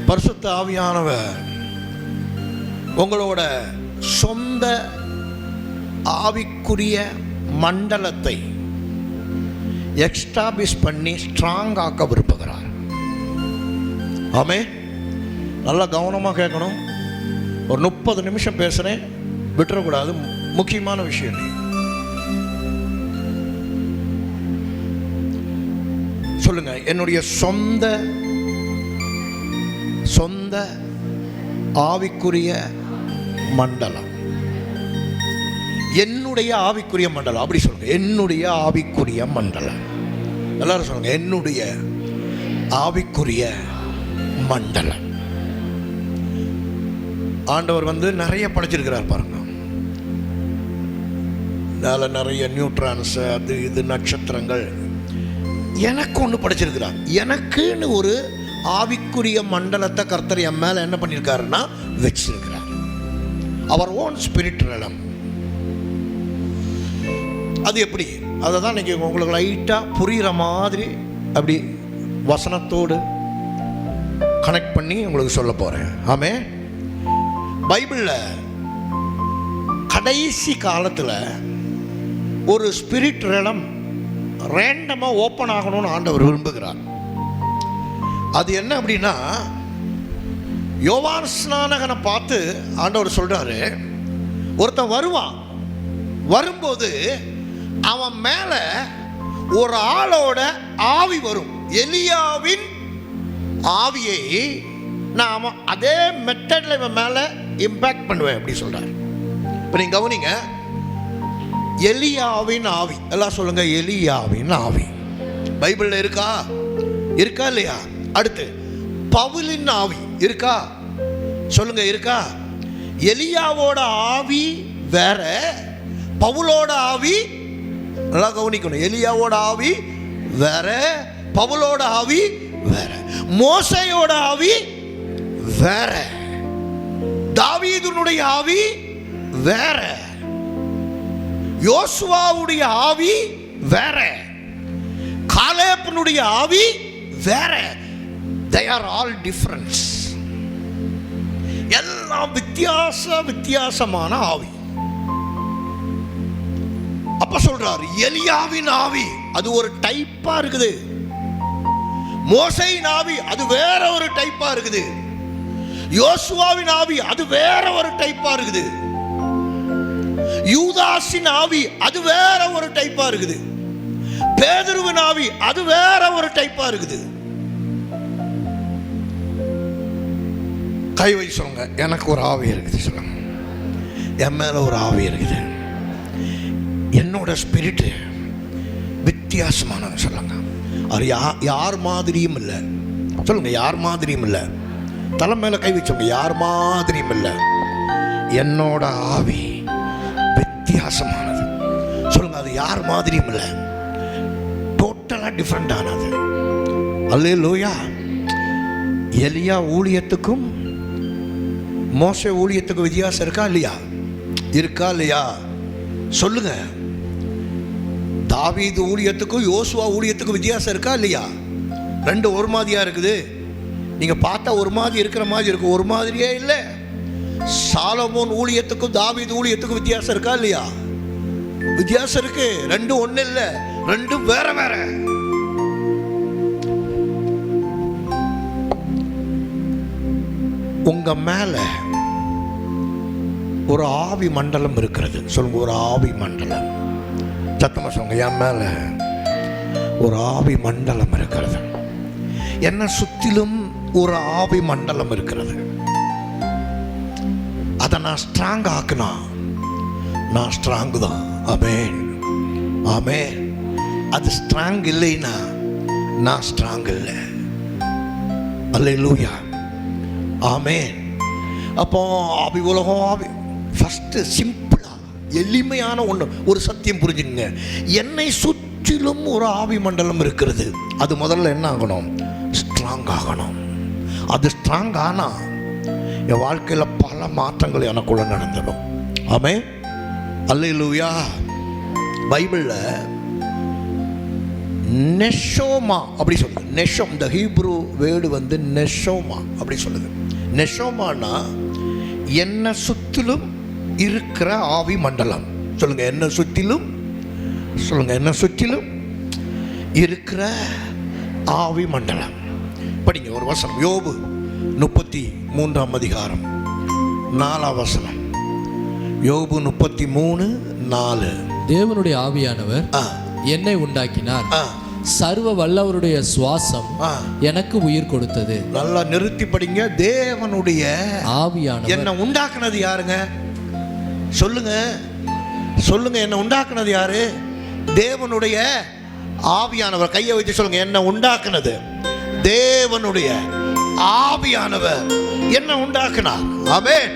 பரிசுத்த ஆவியானவர் உங்களோட சொந்த ஆவிக்குரிய மண்டலத்தை எக்ஸ்டாபிஷ் பண்ணி ஸ்ட்ராங் ஆக்க விரும்புகிறார். ஆமே, நல்லா கவனமாக கேட்கணும். ஒரு 30 நிமிஷம் பேசுகிறேன், விட்டுறக்கூடாது. முக்கியமான விஷயம் நீ சொல்லுங்க. என்னுடைய சொந்த ஆவிக்குரிய மண்டலம், என்னுடைய ஆவிக்குரிய மண்டலம். அப்படி சொல்லுங்க, என்னுடைய ஆவிக்குரிய மண்டலம். எல்லாரும் சொல்லுங்க, என்னுடைய ஆவிக்குரிய மண்டலம். ஆண்டவர் நிறைய படைச்சிருக்கிறார் பாருங்க. நிறைய நியூட்ரான்ஸ், அது இது நட்சத்திரங்கள். எனக்கு ஒன்று படைச்சிருக்கிறார். எனக்குன்னு ஒரு ஆவிக்குரிய மண்டலத்தை கர்த்தர் என் மேல என்ன பண்ணியிருக்காருன்னா வச்சிருக்கிறார். அவர் ஓன் ஸ்பிரிட் ரெலம். அது எப்படி, அதை தான் இன்னைக்கு உங்களுக்கு லைட்டாக புரிகிற மாதிரி அப்படி வசனத்தோடு கனெக்ட் பண்ணி உங்களுக்கு சொல்ல போகிறேன். ஆமே, பைபிளில் கடைசி காலத்தில் ஒரு ஸ்பிரிட் ரெலம் ரேண்டமாக ஓப்பன் ஆகணும்னு ஆண்டவர் விரும்புகிறார். அது என்ன அப்படின்னா, யோவான் ஸ்நானகனை பார்த்து ஆண்டவர் சொல்கிறாரு, ஒருத்தன் வருவான், வரும்போது அவன் மேலே ஒரு ஆளோட ஆவி வரும். எலியாவின் ஆவியை நான் அதே மெத்தடில் இவன் மேலே இம்பேக்ட் பண்ணுவேன் அப்படி சொல்கிறார். இப்போ நீங்கள் கவனிங்க, எலியாவின் ஆவி. எல்லாம் சொல்லுங்க, எலியாவின் ஆவி பைபிளில் இருக்கா இல்லையா? அடுத்து பவுலின் ஆவி இருக்கா? சொல்லுங்க, இருக்கா? எலியாவோட ஆவி வேற, பவுலோட ஆவி. நல்லா கவனிக்கணும், எலியாவோட ஆவி வேற, பவுலோட ஆவி வேற, மோசையோட ஆவி வேற, தாவீதுனுடைய ஆவி வேற, யோசுவாவுடைய ஆவி வேற, காலேபனுடைய ஆவி வேற. They are all different. எல்லாம் வித்தியாசமான ஆவி. அப்ப சொல்றாரு, எலியாவின் ஆவி அது ஒரு டைப்பா இருக்குது, மோசையின் ஆவி அது வேற ஒரு டைப்பா இருக்குது, யோசுவாவின் ஆவி அது வேற ஒரு டைப்பா இருக்குது, யூதாசின் ஆவி அது வேற ஒரு டைப்பா இருக்குது, பேதுருவின் ஆவி அது வேற ஒரு டைப்பா இருக்குது. கை வச்சு சொல்லுங்க, எனக்கு ஒரு ஆவி இருக்குது. சொல்லுங்க, என் மேல ஒரு ஆவி இருக்குது. என்னோட ஸ்பிரிட் வித்தியாசமான. சொல்லுங்க, அது யார் மாதிரியும் இல்லை. சொல்லுங்க, யார் மாதிரியும் இல்லை. தலை மேல கை வச்சவங்க, யார் மாதிரியும் இல்லை. என்னோட ஆவி வித்தியாசமானது. சொல்லுங்க, அது யார் மாதிரியும் இல்லை, டோட்டலா டிஃப்ரெண்ட் ஆனது. அல்லேலூயா. எலியா ஊழியத்துக்கும் மோசே ஊழியத்துக்கும் வித்தியாசம் இருக்கா இல்லையா? இருக்கா இல்லையா? சொல்லுங்க. தாவீது ஊழியத்துக்கும் யோசுவா ஊழியத்துக்கும் வித்தியாசம் இருக்கா இல்லையா? ரெண்டு ஒரு மாதிரியா இருக்குது. நீங்க பார்த்தா ஒரு மாதிரி இருக்கிற மாதிரி இருக்கும், ஒரு மாதிரியே இல்லை. சாலமோன் ஊழியத்துக்கும் தாவீது ஊழியத்துக்கும் வித்தியாசம் இருக்கா இல்லையா? வித்தியாசம் இருக்கு. ரெண்டும் ஒண்ணு இல்லை, ரெண்டும் வேற வேற. உங்க மேல ஒரு ஆவி மண்டலம் இருக்கிறது. சொல்லுங்க, ஒரு ஆவி மண்டலம். சத்தமா சொல்லுங்க, என் மேல ஒரு ஆவி மண்டலம் இருக்கிறது. என்ன சுத்திலும் ஒரு ஆவி மண்டலம் இருக்கிறது. அதை நான் ஸ்ட்ராங் ஆக்குனா நான் ஸ்ட்ராங் தான். ஆமென், ஆமென். அது ஸ்ட்ராங் இல்லைன்னா நான் ஸ்ட்ராங் இல்லை. அல்லேலூயா, ஆமென். அப்போ ஆவி உலகம் ஆவி. ஃபர்ஸ்ட் சிம்பிளா எளிமையான ஒன்று, ஒரு சத்தியம் புரிஞ்சுங்க. என்னை சுற்றிலும் ஒரு ஆவி மண்டலம் இருக்கிறது. அது முதல்ல என்ன ஆகணும்? ஸ்ட்ராங் ஆகணும். அது ஸ்ட்ராங் ஆனா என் வாழ்க்கையில் பல மாற்றங்கள் எனக்குள்ள நடந்துடும். ஆமென், அல்லேலூயா. பைபிளில் நெஷோமா அப்படி சொல்லுது. நெஷோம், இந்த ஹீப்ரு வேர்டு வந்து நெஷோமா அப்படி சொல்லுது. நெஷோமானா என்ன சுற்றிலும் இருக்கிற ஆவி மண்டலம். சொல்லுங்க, என்ன சுற்றிலும், சொல்லுங்க, என்ன சுற்றிலும் இருக்கிற ஆவி மண்டலம். படிங்க ஒரு வசனம், யோபு 33 4. யோபு 33:4. தேவனுடைய ஆவியானவர் என்னை உண்டாக்கினார், சர்வ வல்லவருடைய சுவாசம் எனக்கு உயிர் கொடுத்தது. நல்லா நிறுத்தி படிங்க. தேவனுடைய ஆவியானவர் என்ன உண்டாக்குனது யாருங்க? சொல்லுங்க, சொல்லுங்க, என்ன உண்டாக்குனது யாரு? தேவனுடைய ஆவியானவர். கையை வச்சு சொல்லுங்க, என்ன உண்டாக்குனது தேவனுடைய ஆவியானவர். என்ன உண்டாக்குனார்? ஆமென்.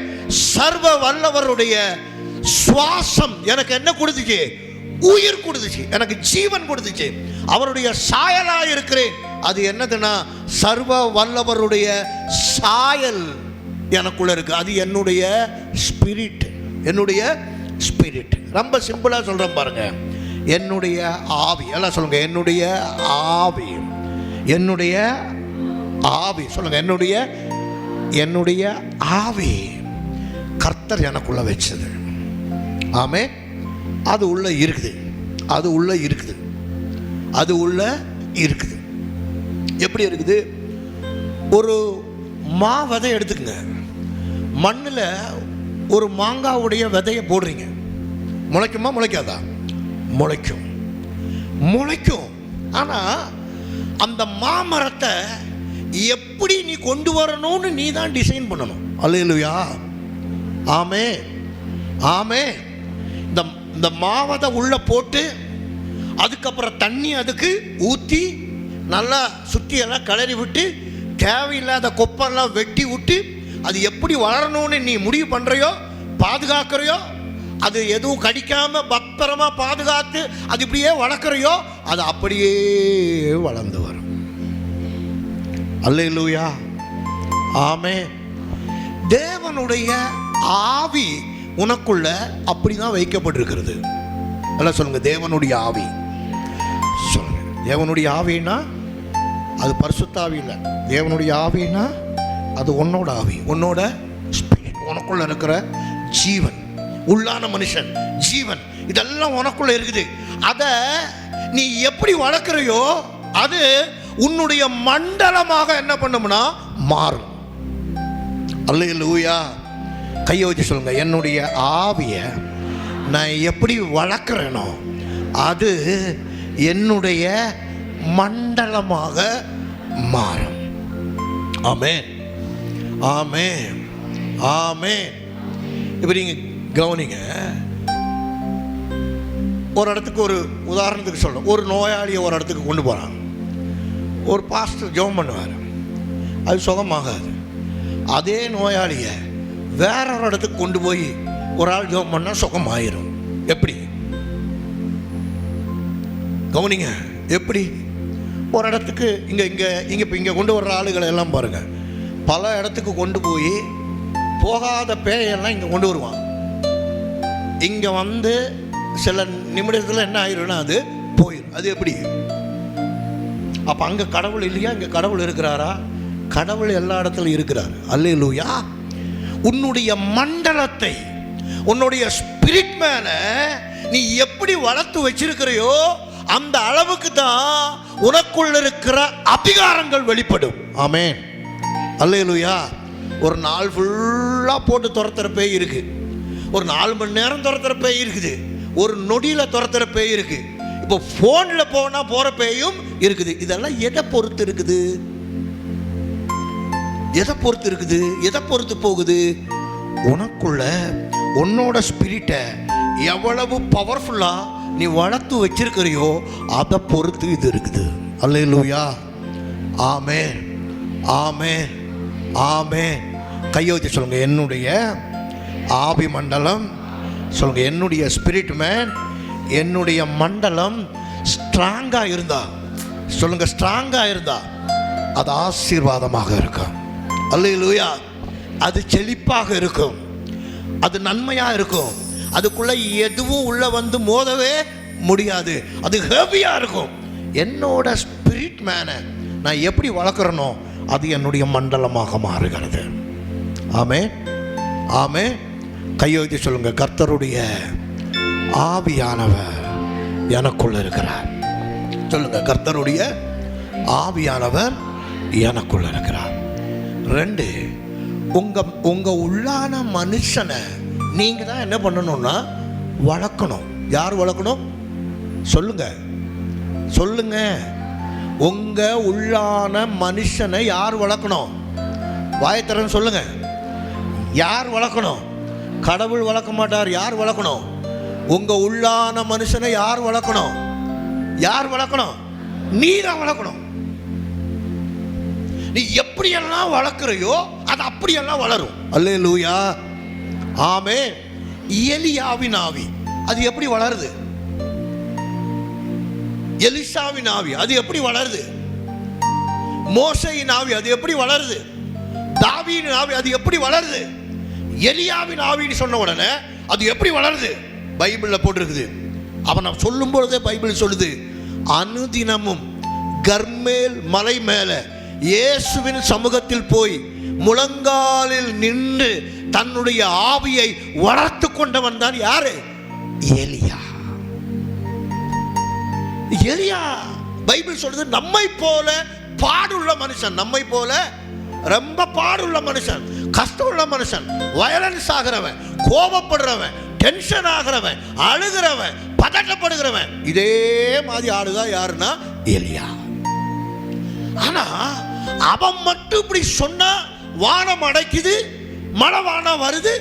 சர்வ வல்லவருடைய சுவாசம் எனக்கு என்ன கொடுத்துச்சு? உயிர் கொடுத்துச்சு, எனக்கு ஜீவன் கொடுத்துச்சு. அவருடைய சாயலா இருக்கிறேன். அது என்னதுன்னா சர்வ வல்லவருடைய சாயல் எனக்குள்ள இருக்கு. அது என்னுடைய ஸ்பிரிட், என்னுடைய ஸ்பிரிட். ரொம்ப சிம்பிளா சொல்றேன் பாருங்க, என்னுடைய ஆவி. எல்லாம் சொல்லுங்க, என்னுடைய ஆவி, என்னுடைய ஆவி. சொல்லுங்க, என்னுடைய என்னுடைய ஆவி கர்த்தர் எனக்குள்ள வச்சது. ஆமே. அது உள்ள இருக்குது, அது உள்ள இருக்குது, அது உள்ள இருக்குது. எப்படி இருக்குது? ஒரு விதை எடுத்துக்கங்க. மண்ணில் ஒரு மாங்காவுடைய விதையை போடுறீங்க, முளைக்குமா முளைக்காதா? முளைக்கும், முளைக்கும். ஆனால் அந்த மாமரத்தை எப்படி நீ கொண்டு வரணும்னு நீ தான் டிசைன் பண்ணணும். அல்லேலூயா, ஆமே, ஆமே. இந்த மாவதை உள்ள போட்டு அதுக்கப்புறம் தண்ணி அதுக்கு ஊற்றி நல்லா சுற்றி எல்லாம் கிளறி விட்டு தேவையில்லாத கொப்பெல்லாம் வெட்டி விட்டு அது எப்படி வளரணும்னு நீ முடிவு பண்ணுறையோ, பாதுகாக்கிறையோ, அது எதுவும் கடிக்காமல் பத்திரமா பாதுகாத்து அது இப்படியே வளர்க்குறையோ, அது அப்படியே வளர்ந்து வரும். அல்லேலூயா, ஆமே. தேவனுடைய ஆவி உனக்குள்ள அப்படிதான் வைக்கப்பட்டிருக்கிறது. எல்லாம் சொல்லுங்க, தேவனுடைய ஆவி. சொல்லுங்க, தேவனுடைய ஆவின்னா அது பரிசுத்த ஆவி இல்லை. தேவனுடைய ஆவின்னா அது உன்னோட ஆவி, உன்னோட ஸ்பிரிட், உனக்குள்ள இருக்கிற ஜீவன், உள்ளான மனுஷன், ஜீவன், இதெல்லாம் உனக்குள்ள இருக்குது. அதை நீ எப்படி வளர்க்குறையோ அது உன்னுடைய மண்டலமாக என்ன பண்ணும்னா மாறும். அல்லேலூயா. கையை வச்சு சொல்லுங்க, என்னுடைய ஆவியை நான் எப்படி வளர்க்குறேனோ அது என்னுடைய மண்டலமாக மாறும். ஆமென், ஆமென், ஆமென். இப்போ நீங்கள் கவனிங்க, ஒரு இடத்துக்கு, ஒரு உதாரணத்துக்கு சொல்லணும், ஒரு நோயாளியை ஒரு இடத்துக்கு கொண்டு போகிறாங்க. ஒரு பாஸ்டர் ஜெபம் பண்ணுவார், அது சுகமாகாது. அதே நோயாளியை வேற ஒரு இடத்துக்கு கொண்டு போய் ஒரு ஆள் ஜெபம் பண்ணால் சுகமாயிரும். எப்படி? கவனிங்க, எப்படி? ஒரு இடத்துக்கு இங்கே கொண்டு வர்ற ஆளுகளை எல்லாம் பாருங்கள், பல இடத்துக்கு கொண்டு போய் போகாத பேயெல்லாம் இங்கே கொண்டு வருவான். இங்கே வந்து சில நிமிடத்தில் என்ன ஆயிரும்னா அது போயிடும். அது எப்படி? அப்போ அங்கே கடவுள் இல்லையா? இங்கே கடவுள் இருக்கிறாரா? கடவுள் எல்லா இடத்துலையும் இருக்கிறார். அல்லேலூயா. உன்னுடைய மண்டலத்தை, உன்னுடைய ஸ்பிரிட் மேல நீ எப்படி வளர்த்து வச்சிருக்கிறையோ அந்த அளவுக்கு தான் உனக்குள்ள இருக்கிற அதிகாரங்கள் வெளிப்படும். ஆமென், அல்லேலூயா. ஒரு நாள் ஃபுல்லாக போட்டு துரத்துற பேய் இருக்கு, ஒரு 4 மணி நேரம் துரத்துற பேய் இருக்குது, ஒரு நொடியில் துரத்துற பேய் இருக்கு, இப்போ ஃபோனில் போனால் போகிற பேயும் இருக்குது. இதெல்லாம் எதை பொறுத்து இருக்குது? எதை பொறுத்து இருக்குது? எதை பொறுத்து போகுது? உனக்குள்ள உன்னோட ஸ்பிரிட்டை எவ்வளவு பவர்ஃபுல்லா நீ வளர்த்து வச்சிருக்கிறியோ அதை பொறுத்து இது இருக்குது. அல்லேலூயா, ஆமென், ஆமென், ஆமென். கையை வச்சு சொல்லுங்க, என்னுடைய ஆவி மண்டலம். சொல்லுங்க, என்னுடைய ஸ்பிரிட் மேன், என்னுடைய மண்டலம் ஸ்ட்ராங்காக இருந்தா, சொல்லுங்க, ஸ்ட்ராங்காக இருந்தா அது ஆசீர்வாதமாக இருக்கும். அல்லேலூயா. அது செழிப்பாக இருக்கும், அது நன்மையாக இருக்கும், அதுக்குள்ள எதுவும் உள்ள வந்து மோதவே முடியாது, அது ஹெவியாக இருக்கும். என்னோட ஸ்பிரிட் மேனை நான் எப்படி வளர்க்குறனோ அது என்னுடைய மண்டலமாக மாறுகிறது. ஆமே ஆமே. கையை வச்சு சொல்லுங்க, கர்த்தருடைய ஆவியானவர் எனக்குள்ள இருக்கிறார். சொல்லுங்க, கர்த்தருடைய ஆவியானவர் எனக்குள்ள இருக்கிறார். 2, உங்க உள்ளான மனுஷனை நீங்க தான் என்ன பண்ணணும்னா வளர்க்கணும். யார் வளர்க்கணும்? சொல்லுங்க சொல்லுங்க. உங்க உள்ளான மனுஷனை யார் வளர்க்கணும்? வாயத்திறன் சொல்லுங்க. யார் வளர்க்கணும்? கடவுள் வளர்க்க மாட்டார். யார் வளர்க்கணும்? உங்க உள்ளான மனுஷனை யார் வளர்க்கணும்? யார் வளர்க்கணும்? நீ தான் வளர்க்கணும். நீ எப்படியெல்லாம் வளர்க்குறையோ அது அப்படியெல்லாம் வளரும். அல்லேலூயா, ஆமே. எலியாவின் ஆவி அது எப்படி வளருது? எலிசாவின் ஆவி அது எப்படி வளருது? மோசேயின் ஆவி அது எப்படி வளருது? தாவீதின் ஆவி அது எப்படி வளருது? எலியாவின் ஆவின்னு சொன்ன உடனே அது எப்படி வளருது? பைபிள்ல போட்டிருக்குது. அவன் சொல்லும் பொழுதே பைபிள் சொல்லுது, அனுதினமும் கர்மேல் மலை மேல இயேசுவின் சமூகத்தில் போய் முழங்காலில் நின்று தன்னுடைய ஆவியை வளர்த்து கொண்டவன் தான் யாரு? எலியா. எலியா பைபிள் சொல்றது நம்மை போல பாடுள்ள மனுஷன், நம்மை போல ரொம்ப பாடுள்ள மனுஷன், கஷ்டம் உள்ள மனுஷன், வயலன்ஸ் ஆகிறவன், கோபப்படுறவன், டென்ஷன் ஆகிறவன், அழுகிறவன், பதட்டப்படுகிறவன், இதே மாதிரி ஆளுதான் யாருன்னா எலியா. ஆனா அவன் மட்டும் இப்படி சொன்னா வானம் அடைக்குது, மழை வானம் வருது,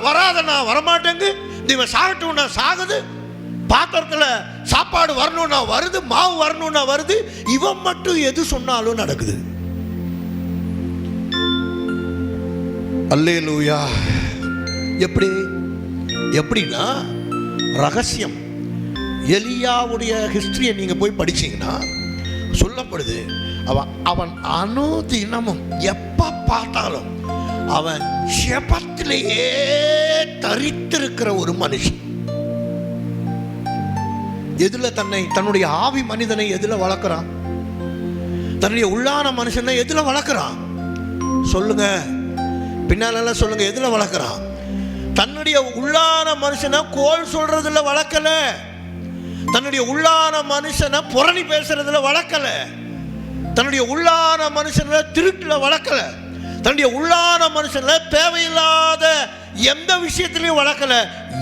வராதனா வரமாட்டேங்கு, இவன் சாகட்டும்னா சாகுது, பாத்திரத்துல சாப்பாடு வரணும்னா வருது, மாவு வரணும்னா வருது, இவன் மட்டும் எது சொன்னாலும் நடக்குது. அல்லேலூயா. எப்படின்னா ரகசியம். எலியாவுடைய ஹிஸ்டரியை நீங்க போய் படிச்சீங்கன்னா சொல்லப்படுது, அவன் அனுதினமும் எப்ப பார்த்தாலும் அவன் ஜெபத்திலேயே தரித்திருக்கிற ஒரு மனுஷன். எதுல தன்னுடைய ஆவி மனிதனை எதுல வளர்க்கிறான்? தன்னுடைய உள்ளான மனுஷனை எதுல வளர்க்கிறான்? சொல்லுங்க, பின்னால சொல்லுங்க, எதுல வளர்க்கிறான்? தன்னுடைய உள்ளான மனுஷனை கோல் சொல்றதுல வளர்க்கல, தன்னுடைய உள்ளான மனுஷனை புரணி பேசுறதுல வளர்க்கல, தன்னுடைய உள்ளான மனுஷனை திருட்டுல வளர்க்கல, தன்னுடைய உள்ளான மனுஷனை தேவையில்லாத எந்த விஷயத்திலையும் வளர்க்கல.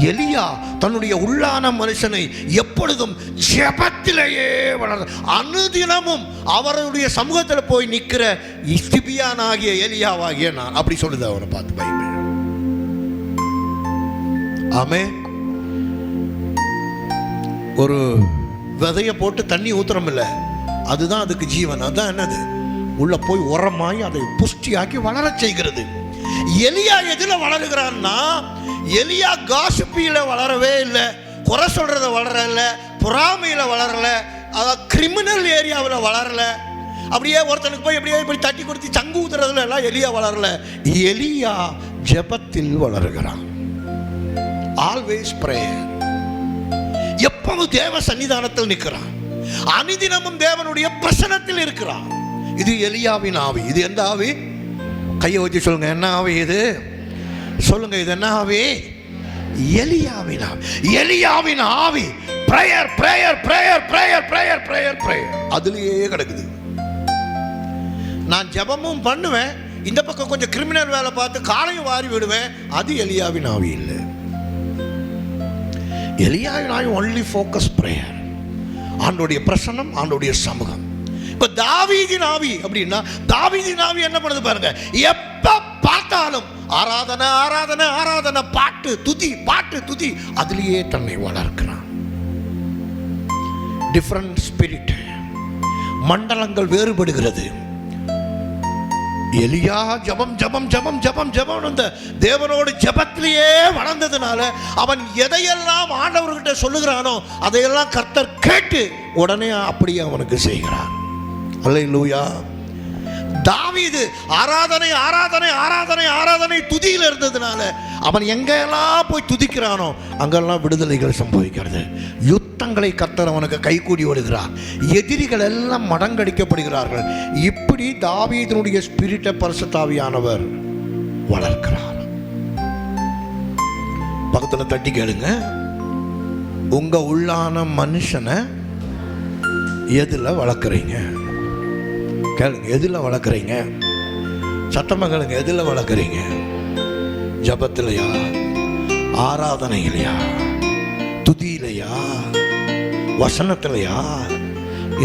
எலியா தன்னுடைய உள்ளான மனுஷனை எப்பொழுதும் ஜெபத்திலேயே வளர, அனுதினமும் அவருடைய சமூகத்தில் போய் நிற்கிற இஸ்திபியானாகிய எலியாவாகிய நான், அப்படி சொல்லுது அவனை பார்த்து பைபிள். ஆமே. ஒரு விதைய போட்டு தண்ணி ஊத்துறோம் இல்ல, அதுதான் அதுக்கு ஜீவன். அதுதான் என்னது? உள்ள போய் உரமாய் அதை புஷ்டியாக்கி வளர செய்கிறது. எலியா எதுல வளருகிறான்னா, எலியா காசிப்பியில வளரவே இல்லை, குறை சொல்றத வளரல, பொறாமையில வளரல, அதாவது கிரிமினல் ஏரியாவில் வளரல, அப்படியே ஒருத்தனுக்கு போய் அப்படியே இப்படி தட்டி கொடுத்து சங்கு ஊத்துறதுல எல்லாம் எலியா வளரல. எலியா ஜெபத்தில் வளருகிறான். Always prayer. எப்பவும் தேவ சன்னிதானத்தில் நிற்கிறான், அனுதினமும் தேவனுடைய பிரசனத்தில் இருக்கிறான். இது எலியாவின் ஆவி. இது எந்த ஆவி? கையை வச்சு சொல்லுங்க, என்ன ஆவி இது? சொல்லுங்க, இது என்ன ஆவி? எலியாவின் ஆவி. எலியாவின் ஆவி prayer prayer prayer prayer prayer prayer prayer அதுலயே கிடக்குது. நான் ஜெபமும் பண்ணுவேன், இந்த பக்கம் கொஞ்சம் கிரிமினல் வேலை பார்த்து காலையும் வாரி விடுவேன். அது எலியாவின் ஆவி இல்லை. எலியாவின் ஆவி ஒன்லி ஃபோக்கஸ் பிரேயர், ஆண்டோடைய பிரசன்னம், ஆண்டோடைய சமூகம். இப்ப தாவீதின் ஆவி அப்படின்னா, தாவீதின் ஆவி என்ன பண்ணுது பாருங்க, எப்ப பார்த்தாலும் ஆராதனை ஆராதனை ஆராதனை, பாட்டு துதி பாட்டு துதி, அதிலேயே தன்னை வளர்க்கிறான். டிஃபரண்ட் ஸ்பிரிட், மண்டலங்கள் வேறுபடுகிறது. எலியா ஜபம் ஜபம் ஜபம் ஜபம் ஜபம் அந்த தேவனோடு ஜபத்திலேயே வளர்ந்ததுனால அவன் எதையெல்லாம் ஆண்டவர்கிட்ட சொல்லுகிறானோ அதையெல்லாம் கர்த்தர் கேட்டு உடனே அப்படியே அவனுக்கு செய்கிறார். அல்லேலூயா. தாவீது ஆராதனை ஆராதனை ஆராதனை ஆராதனை துதியில் இருந்ததுனால அவன் எங்கெல்லாம் போய் துதிக்கிறானோ அங்கெல்லாம் விடுதலைகள் சம்பவிக்கிறது. யுத்தங்களை கர்த்தர் அவனுக்கு கைகூடி வருகிறார். எதிரிகள் எல்லாம் மடங்கடிக்கப்படுகிறார்கள். இப்படி தாவீதினுடைய ஸ்பிரிட்டை பரிசுத்த ஆவியானவர் வளர்க்கிறார். பக்கத்தில் தட்டி கேளுங்க, உங்க உள்ளான மனுஷனை எதுல வளர்க்குறீங்க? கேளுங்க, எதுல வளர்க்குறீங்க? சத்தமாக கேளுங்க, எதுல வளர்க்குறீங்க? ஜபத்திலையா, ஆராதனையிலையா, துதியிலையா, வசனத்திலையா,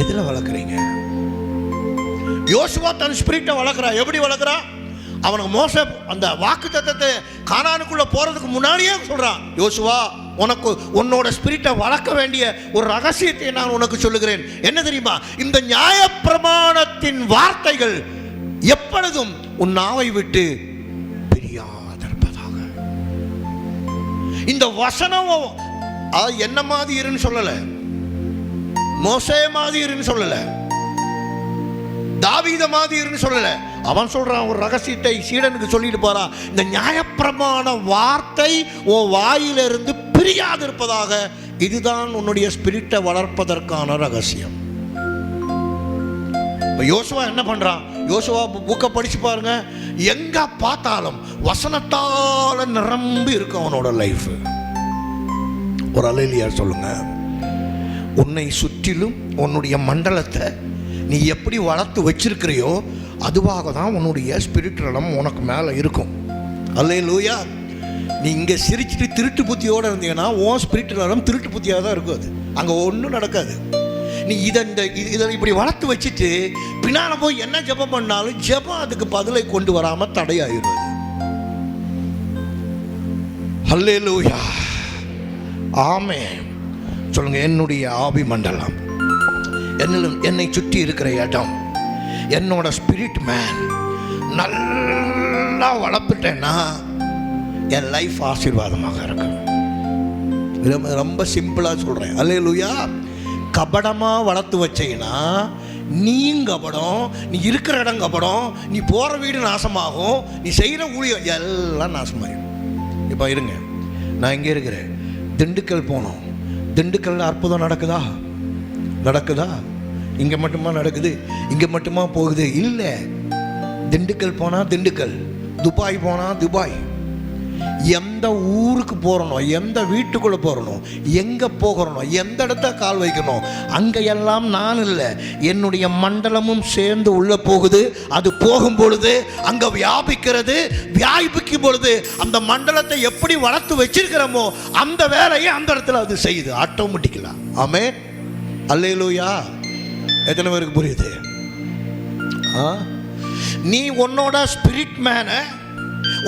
எதுல வளர்க்குறீங்க? யோசுவா தன் ஸ்பிரிட்டை வளர்க்குறா. எப்படி வளர்க்குறா? அவனுக்கு மோச அந்த வாக்குத்தத்தத்தை கானானுக்குள்ள போறதுக்கு முன்னாடியே சொல்றான், யோசுவா உனக்கு உன்னோட ஸ்பிரிட்டை வளர்க்க வேண்டிய ஒரு ரகசியத்தை நான் உனக்கு சொல்லுகிறேன். என்ன தெரியுமா? இந்த நியாயப்பிரமாணத்தின் வார்த்தைகள் எப்பொழுதும் உன் நாவை விட்டு பிரியாதிருப்பதாக. இந்த வசனம் என்ன மாதிரி இருன்னு சொல்லல, மோசே மாதிரி இருன்னு சொல்லல, தாவீத மாதிரி இருன்னு சொல்லல. அவன் சொல்றான் ஒரு ரகசியத்தை சீடனுக்கு சொல்லிட்டு போறான், இந்த நியாயப்பிரமாண வார்த்தை உன் வாயிலிருந்து பிரியாதிருப்பதாக. இதுதான் உன்னுடைய ஸ்பிரிட்டை வளர்ப்பதற்கான ரகசியம். இப்ப யோசுவா என்ன பண்றான்? யோசுவா புக்கை படிச்சு பாருங்க, எங்க பார்த்தாலும் வசனத்தால நிரம்பி இருக்கு அவனோட லைஃப். ஒரு அல்லேலூயா சொல்லுங்க. உன்னை சுற்றிலும் உன்னுடைய மண்டலத்தை நீ எப்படி வளர்த்து வச்சிருக்கிறியோ அதுவாக தான் உன்னுடைய ஸ்பிரிட் உனக்கு மேலே இருக்கும். அல்லேலூயா. நீ இங்கே சிரிச்சுட்டு திருட்டு புத்தியோடு இருந்தீங்கன்னா உன் ஸ்பிரிட் திருட்டு புத்தியாக தான் இருக்கும். அது அங்கே ஒன்றும் நடக்காது. நீ இதை இப்படி வளர்த்து வச்சுட்டு பின்னால் போய் என்ன ஜெபம் பண்ணாலும் ஜெபம் அதுக்கு பதிலை கொண்டு வராமல் தடையாயிருது. அல்லேலூயா, ஆமென் சொல்லுங்க. என்னுடைய ஆவி மண்டலம், என்னை சுற்றி இருக்கிற இடம், என்னோட ஸ்பிரிட் மேன் நல்லா வளர்த்துட்டேன்னா என் லைஃப் ஆசீர்வாதமாக இருக்கும். ரொம்ப சிம்பிளாக சொல்கிறேன். அல்லேலூயா. கபடமாக வளர்த்து வச்சீங்கன்னா நீயும் கபடம், நீ இருக்கிற இடம் கபடம், நீ போகிற வீடு நாசமாகும், நீ செய்கிற ஊழியம் எல்லாம் நாசமாகும். இப்போ இருங்க, நான் இங்கே இருக்கிறேன், திண்டுக்கல் போனோம். திண்டுக்கல்ல அற்புதம் நடக்குதா? நடக்குதா? இங்கே மட்டுமா நடக்குது? இங்கே மட்டுமா போகுது? இல்லை. திண்டுக்கல் போனால் திண்டுக்கல், துபாய் போனால் துபாய். எந்த ஊருக்கு போகிறனோ, எந்த வீட்டுக்குள்ளே போகிறனோ, எங்கே போகிறனோ, எந்த இடத்த கால் வைக்கணும், அங்கே எல்லாம் நான் இல்லை, என்னுடைய மண்டலமும் சேர்ந்து உள்ளே போகுது. அது போகும் பொழுது அங்கே வியாபிக்கிறது. வியாபிக்கும் பொழுது அந்த மண்டலத்தை எப்படி வளர்த்து வச்சிருக்கிறோமோ அந்த வேலையை அந்த இடத்துல அது செய்யுது ஆட்டோமேட்டிக்கலா. ஆமென், அல்லேலூயா. எத்தனை பேருக்கு புரியுது? நீ உன்னோட ஸ்பிரிட் மேனை,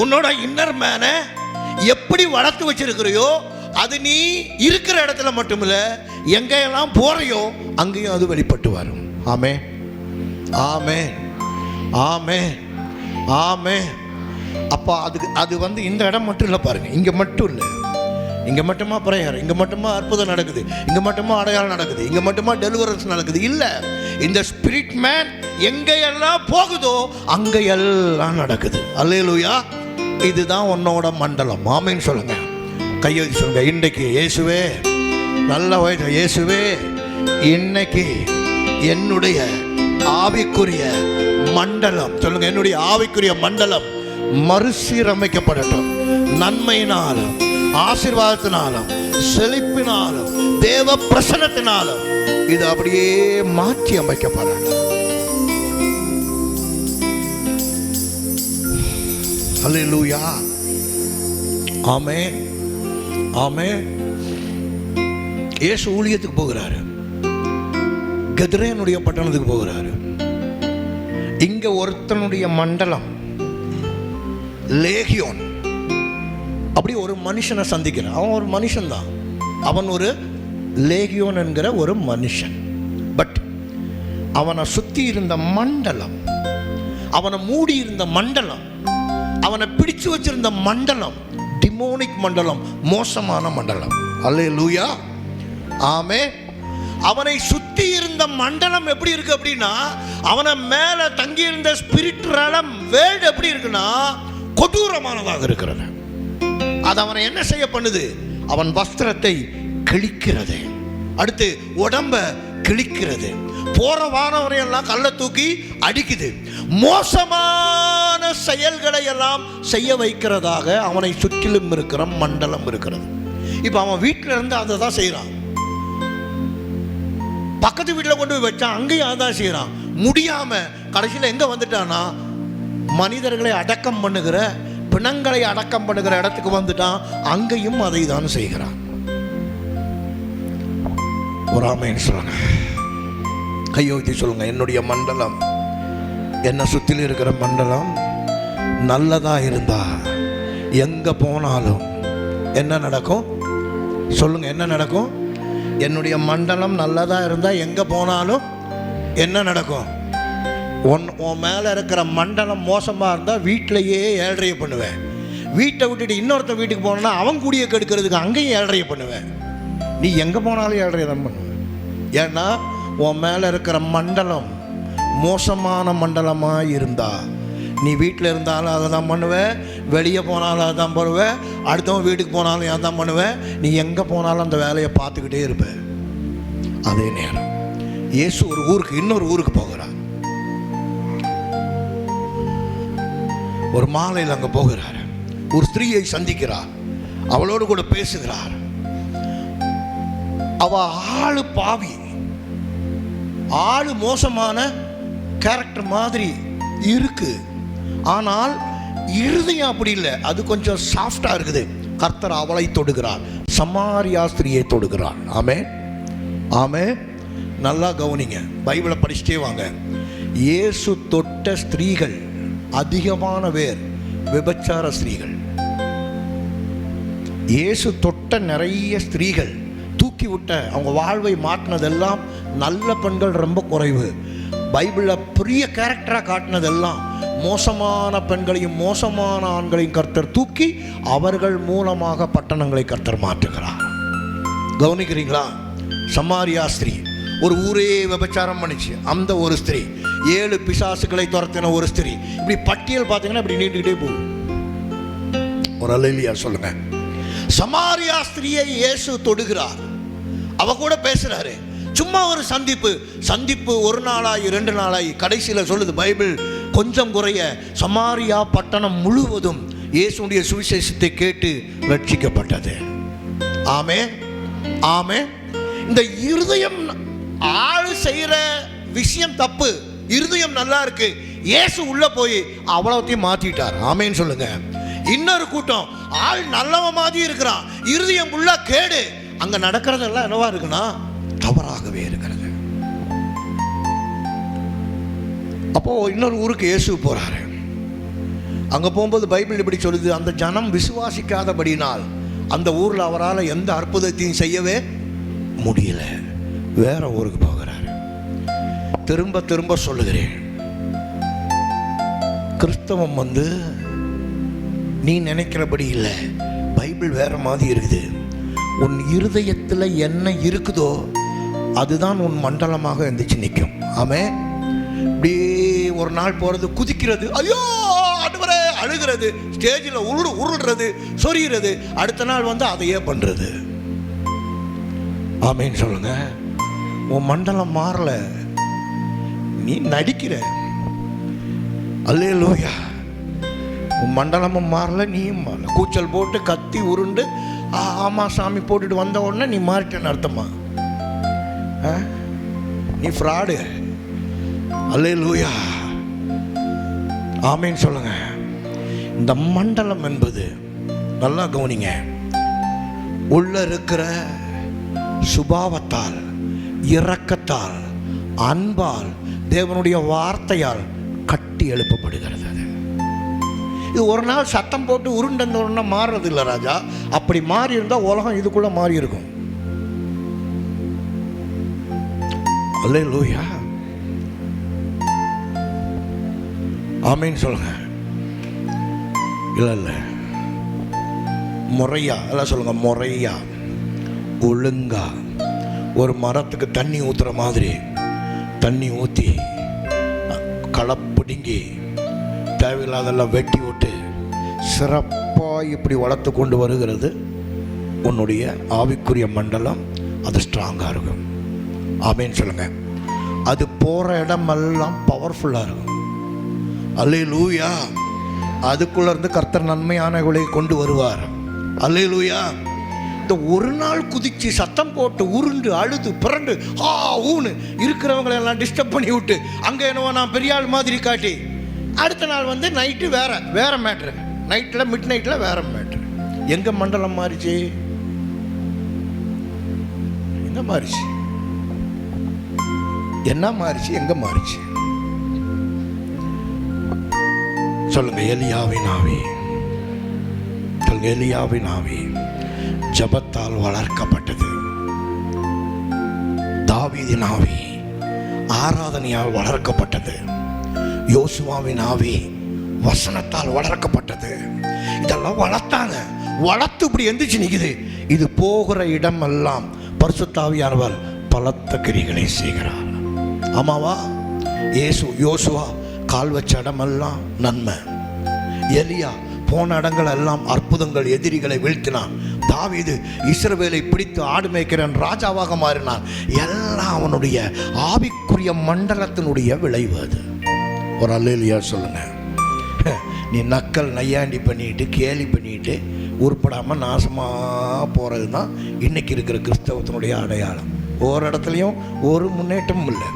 உன்னோட இன்னர் மேனை எப்படி வளர்த்து வச்சிருக்கிறையோ அது நீ இருக்கிற இடத்துல மட்டுமில்ல, எங்கெல்லாம் போறையோ அங்கேயும் அது வெளிப்பட்டு வரும். ஆமென், ஆமென், ஆமென், ஆமென். அப்போ அது இந்த இடம் மட்டும் இல்லை பாருங்க, இங்கே மட்டும் இல்லை. இங்கே மட்டுமா பிரேயர், இங்கே மட்டுமா அற்புதம் நடக்குது, இங்கே மட்டுமா அடையாளம் நடக்குது, இங்கே மட்டுமா டெலிவரன்ஸ் நடக்குது? இல்லை. இந்த ஸ்பிரிட் மேன் எங்கெல்லாம் போகுதோ அங்கெல்லாம் நடக்குது. அல்லேலூயா. இதுதான் உன்னோட மண்டலம். ஆமென் சொல்லுங்க. கையெழுதி சொல்லுங்க. இன்னைக்கு இயேசுவே, நல்ல வயது இயேசுவே, இன்னைக்கு என்னுடைய ஆவிக்குரிய மண்டலம் சொல்லுங்க, என்னுடைய ஆவிக்குரிய மண்டலம் மறுசீரமைக்கப்படட்டும். நன்மையினாலும் ஆசீர்வாதத்தினாலும் செழிப்பினாலும் தேவ பிரசன்னத்தினாலும் இது அப்படியே மாற்றி அமைக்கப்படட்டும். அல்லேலூயா. ஆமென், ஆமென். இயேசு ஊழியத்துக்கு போகிறாரு, கெத்ரேனுடைய பட்டணத்துக்கு போகிறாரு. இங்க ஒருத்தனுடைய மண்டலம் லேகியோன், அப்படி ஒரு மனுஷனை சந்திக்கிறான். அவன் ஒரு மனுஷன் தான், அவன் ஒரு லேகியோன் என்கிற ஒரு மனுஷன். பட் அவனை சுத்தி இருந்த மண்டலம், அவனை மூடி இருந்த மண்டலம், அவனை பிடிச்சு வச்சிருந்த மண்டலம் டிமோனிக் மண்டலம், மோசமான மண்டலம். அல்லேலூயா, ஆமென். அவனை சுத்தி இருந்த மண்டலம் எப்படி இருக்கு அப்படின்னா, அவனை மேல தங்கி இருந்த ஸ்பிரிச்சுவல் வேர்ல்ட் எப்படி இருக்குன்னா கொடூரமானதாக இருக்கிறது. அது அவனை என்ன செய்ய பண்ணுது? அவன் வஸ்திரத்தை கிழிக்கிறது. அடுத்து உடம்ப கிழிக்கிறது, போற வானவரையெல்லாம் கல்லை தூக்கி அடிக்குது, மோசமான செயல்களை எல்லாம் செய்ய வைக்கிறதாக அவனை சுற்றிலும் இருக்கிற மண்டலம் இருக்கிறது. இப்போ அவன் வீட்டில் இருந்து அதை தான் செய்கிறான், பக்கத்து வீட்டில் கொண்டு போய் வச்சான், அங்கேயும் அதை தான் செய்கிறான். முடியாம கடைசியில் எங்கே வந்துட்டான்னா மனிதர்களை அடக்கம் பண்ணுகிற, பிணங்களை அடக்கம் பண்ணுகிற இடத்துக்கு வந்துட்டான். அங்கேயும் அதை தான் செய்கிறான். ஒரு ஆமென் சொல்லுங்க, கையை ஊற்றி சொல்லுங்க. என்னுடைய மண்டலம், என்னை சுற்றில் இருக்கிற மண்டலம் நல்லதா இருந்தா எங்க போனாலும் என்ன நடக்கும் சொல்லுங்க? என்ன நடக்கும்? என்னுடைய மண்டலம் நல்லதா இருந்தா எங்க போனாலும் என்ன நடக்கும்? உன் மேலே இருக்கிற மண்டலம் மோசமாக இருந்தால் வீட்டிலையே ஏழ்றைய பண்ணுவேன். வீட்டை விட்டுட்டு இன்னொருத்த வீட்டுக்கு போனோன்னா அவன் கூடிய கெடுக்கிறதுக்கு அங்கேயும் ஏழ்றைய பண்ணுவேன். நீ எங்கே போனாலும் ஏழ்றைய தான் பண்ணுவேன். ஏன்னா உன் மேலே இருக்கிற மண்டலம் மோசமான மண்டலமாக இருந்தா நீ வீட்டில் இருந்தாலும் அதை தான் பண்ணுவேன், வெளியே போனாலும் அதை தான் பண்ணுவேன், அடுத்தவன் வீட்டுக்கு போனாலும் அதை தான் பண்ணுவேன். நீ எங்கே போனாலும் அந்த வேலையை பார்த்துக்கிட்டே இருப்ப. அதே நேரம் இயேசு ஒரு ஊருக்கு இன்னொரு ஊருக்கு போகிறார். ஒரு மாலையில் அங்கே போகிறார், ஒரு ஸ்திரீயை சந்திக்கிறார், அவளோடு கூட பேசுகிறார். அவ ஆளு பாவி, ஆளு மோசமான கேரக்டர் மாதிரி இருக்கு, ஆனால் இருதயம் அப்படி இல்லை, அது கொஞ்சம் சாஃப்டா இருக்குது. கர்த்தர் அவளை தொடுகிறார், சமாரியா ஸ்திரியை தொடுகிறார். ஆமே ஆமே. நல்லா கவனிங்க, பைபிளை படிச்சுட்டே வாங்க. இயேசு தொட்ட ஸ்திரீகள் அதிகமான பேர் விபச்சார ஸ்திரீகள். இயேசு தொட்ட நிறைய ஸ்திரீகள் தூக்கி விட்ட, அவங்க வாழ்வை மாற்றினதெல்லாம் நல்ல பெண்கள் ரொம்ப குறைவு. பைபிளில் பெரிய கேரக்டராக காட்டினதெல்லாம் மோசமான பெண்களையும் மோசமான ஆண்களையும் கர்த்தர் தூக்கி அவர்கள் மூலமாக பட்டணங்களை கர்த்தர் மாற்றுகிறார். கவனிக்கிறீங்களா? சமாரியா ஸ்திரீ, ஒரு ஊரே விபச்சாரம் பண்ணிச்சு அந்த ஒரு ஸ்திரீ, 7 பிசாசுகளை துரத்தின ஒரு ஸ்திரீ. இப்படி பட்டியல் பார்த்தீங்கன்னா இப்படி நீண்டுகிட்டே போகும். ஒரு அல்லேலூயா சொல்லுங்க. சமாரியா ஸ்திரீயை இயேசு தொடுகிறார், அவ கூட பேசுறாரு. சும்மா ஒரு சந்திப்பு ஒரு நாளாகி 2 நாளாகி கடைசியில் சொல்லுது பைபிள், கொஞ்சம் குறைய சமாரியா பட்டணம் முழுவதும் இயேசுடைய சுவிசேஷத்தை கேட்டு ரட்சிக்கப்பட்டது. ஆமே ஆமே. இந்த இருதயம் ஆளு செய்யற விஷயம் தப்பு, இருதயம் நல்லா இருக்கு, இயேசு உள்ள போய் அவ்வளோத்தையும் மாத்திட்டார். ஆமேன்னு சொல்லுங்க. இன்னொரு கூட்டம் ஆள் நல்லவ மாதிரி இருக்கிறான், இருதயம் உள்ள கேடு, அங்க நடக்கிறதெல்லாம் என்னவா இருக்குன்னா தவறாகவே இருக்கிறது. அப்போ இன்னொரு ஊருக்கு இயேசு போறாரு. அங்க போகும்போது பைபிள் இப்படி சொல்லுது, அந்த ஜனம் விசுவாசிக்காதபடினால் அந்த ஊர்ல அவரால் எந்த அற்புதத்தையும் செய்யவே முடியல. வேற ஊருக்கு போகிறாரு. திரும்ப திரும்ப சொல்லுகிறேன், கிறிஸ்தவம் நீ நினைக்கிறபடி இல்லை, பைபிள் வேற மாதிரி இருக்குது. உன் இருதயத்தில் என்ன இருக்குதோ அதுதான் உன் மண்டலமாக இருந்துச்சு நிற்கும். ஆமே. இப்படி ஒரு நாள் போகிறது, குதிக்கிறது, ஐயோ ஆண்டவரே, அழுகிறது, ஸ்டேஜில் உருள்றது, சொரிகிறது, அடுத்த நாள் அதையே பண்ணுறது. ஆமேன்னு சொல்லுங்க. உன் மண்டலம் மாறல, நீ நடிக்கிற. அல்லேலூயா. உன் மண்டலமும் மாறல, நீயும் மாறல. கூச்சல் போட்டு கத்தி உருண்டு ஆமா சாமி போட்டுட்டு வந்த உடனே நீ மாறிட்டேன்னு அர்த்தமா? நீ ஃப்ராடு. அல்லேலூயா. ஆமேன்னு சொல்லுங்க. இந்த மண்டலம் என்பது நல்லா கவனிங்க, உள்ள இருக்கிற சுபாவத்தால், இரக்கத்தால், அன்பால், தேவனுடைய வார்த்தையால் கட்டி எழுப்பப்படுகிறது. இது ஒரு நாள் சத்தம் போட்டு உருண்டை மாறுறது இல்லை ராஜா. அப்படி மாறி இருந்தால் உலகம் இதுக்குள்ள மாறி இருக்கும். அல்லேலூயா. ஆமேன்னு சொல்லுங்க. இல்லை முறையா எல்லாம் சொல்லுங்க. முறையா ஒழுங்கா ஒரு மரத்துக்கு தண்ணி ஊற்றுற மாதிரி தண்ணி ஊற்றி களை பிடுங்கி தேவையில்லாதெல்லாம் வெட்டி விட்டு சிறப்பாக இப்படி வளர்த்து கொண்டு வருகிறது உன்னுடைய ஆவிக்குரிய மண்டலம், அது ஸ்ட்ராங்காக இருக்கும். ஆமேன்னு சொல்லுங்க. அது போகிற இடமெல்லாம் பவர்ஃபுல்லாக இருக்கும். அல்லேலூயா. அதுக்குள்ளே இருந்து கர்த்தர் நன்மையானவர்களை கொண்டு வருவார். அல்லேலூயா. இந்த ஒரு நாள் குதிச்சு சத்தம் போட்டு உருண்டு அழுது பிறண்டு ஊன்னு இருக்கிறவங்களெல்லாம் டிஸ்டர்ப் பண்ணி விட்டு அங்கே என்னவோ நான் பெரிய ஆள் மாதிரி காட்டி அடுத்த நாள் வந்து நைட்டு வேற மேட்ரு, நைட்டில் மிட் நைட்டில் வேற மேட்ரு. எங்கே மண்டலம் மாறிச்சு? எங்கே மாறிச்சு? என்ன மாறிச்சு? எங்கே மாறிச்சு? சொல்லுங்க. எலியாவின் ஆவி. சொல்லுங்க. எலியாவின் ஆவி ஜபத்தால் வளர்க்கப்பட்டது. தாவீதின் ஆவி ஆராதனையால் வளர்க்கப்பட்டது. யோசுவாவின் ஆவி வசனத்தால் வளர்க்கப்பட்டது. இதெல்லாம் வளர்த்தாங்க. வளர்த்து இப்படி எந்திரிச்சு நிக்குது. இது போகிற இடமெல்லாம் பரிசுத்த ஆவியானவர் பலத்த கிரிகளை செய்கிறார். ஆமாவா? யோசுவா கால் வச்ச இடமெல்லாம் நன்மை. எலியா போன இடங்கள் எல்லாம் அற்புதங்கள், எதிரிகளை வீழ்த்தினான். தாவீது இஸ்ரவேலை பிடித்து ஆடு மேய்க்கிறன் ராஜாவாக மாறினான். எல்லாம் அவனுடைய ஆவிக்குரிய மண்டலத்தினுடைய விளைவு. அது ஒரு அல்லேலூயா சொல்லுங்க. நீ நக்கல் நையாண்டி பண்ணிட்டு கேலி பண்ணிட்டு உருப்படாமல் நாசமாக போகிறது தான் இன்னைக்கு இருக்கிற கிறிஸ்தவத்தினுடைய அடையாளம். ஒரு இடத்துலையும் ஒரு முன்னேற்றமும் இல்லை.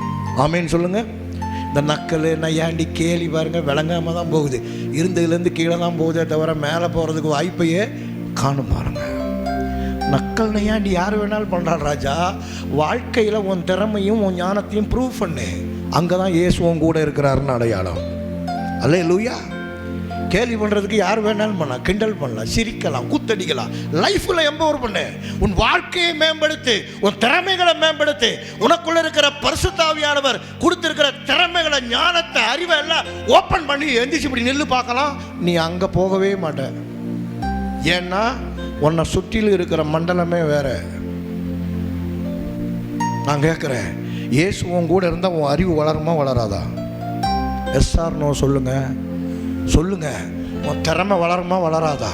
ஆமேன்னு சொல்லுங்க. இந்த நக்கல் நையாண்டி கேலி பாருங்க விளங்காமல் தான் போகுது. இருந்ததுலேருந்து கீழே தான் போகுதே தவிர மேலே போகிறதுக்கு வாய்ப்பையே காணும் பாருங்க. நக்கல் நையாண்டி யார் வேணாலும் பண்ணுறாள் ராஜா. வாழ்க்கையில் உன் திறமையும் உன் ஞானத்தையும் ப்ரூவ் பண்ணு. அங்கே தான் இயேசுவும் கூட இருக்கிறாருன்னு அடையாளம். அல்லேலூயா. கேலி பண்ணுறதுக்கு யார் வேணாலும் பண்ணலாம், கிண்டல் பண்ணலாம், சிரிக்கலாம், கூத்தடிக்கலாம். லைஃப்பில் எம்பவர் பண்ணு. உன் வாழ்க்கையை மேம்படுத்து, உன் திறமைகளை மேம்படுத்து. உனக்குள்ள இருக்கிற பரிசுத்த ஆவியானவர் கொடுத்துருக்கிற திறமைகளை, ஞானத்தை, அறிவை எல்லாம் ஓப்பன் பண்ணி எந்திரிச்சு இப்படி நில்லு பார்க்கலாம். நீ அங்கே போகவே மாட்ட. ஏன்னா உன்னை சுற்றிலும் இருக்கிற மண்டலமே வேற. நான் கேட்குறேன், இயேசுவும் கூட இருந்தால் உன் அறிவு வளருமா வளராதா? எஸ்ஆர் நோ சொல்லுங்க. சொல்லுங்க. உன் திறமை வளருமா வளராதா?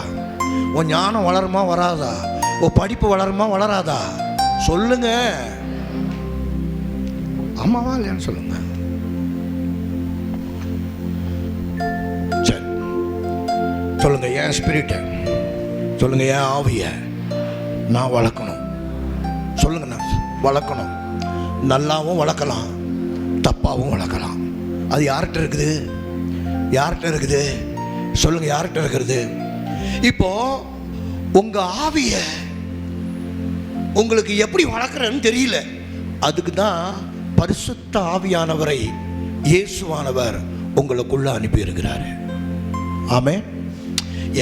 உன் ஞானம் வளருமா வராதா? உன் படிப்பு வளருமா வளராதா? சொல்லுங்க. ஆமாவா இல்லையான்னு சொல்லுங்க. சரி சொல்லுங்க. என் ஸ்பிரிட்டை சொல்லுங்க. என் ஆவியை நான் வளர்க்கணும். சொல்லுங்க. நான் வளர்க்கணும். நல்லாவும் வளர்க்கலாம், தப்பாகவும் வளர்க்கலாம். அது யார்கிட்ட இருக்குது? யார்கிட்ட இருக்குது? சொல்லுங்க. யார்கிட்ட இருக்கிறது? இப்போ உங்க ஆவிய உங்களுக்கு எப்படி வளர்க்குறன்னு தெரியல. அதுக்கு தான் பரிசுத்த ஆவியானவரை இயேசுவானவர் உங்களுக்குள்ள அனுப்பி இருக்கிறாரு. ஆமே.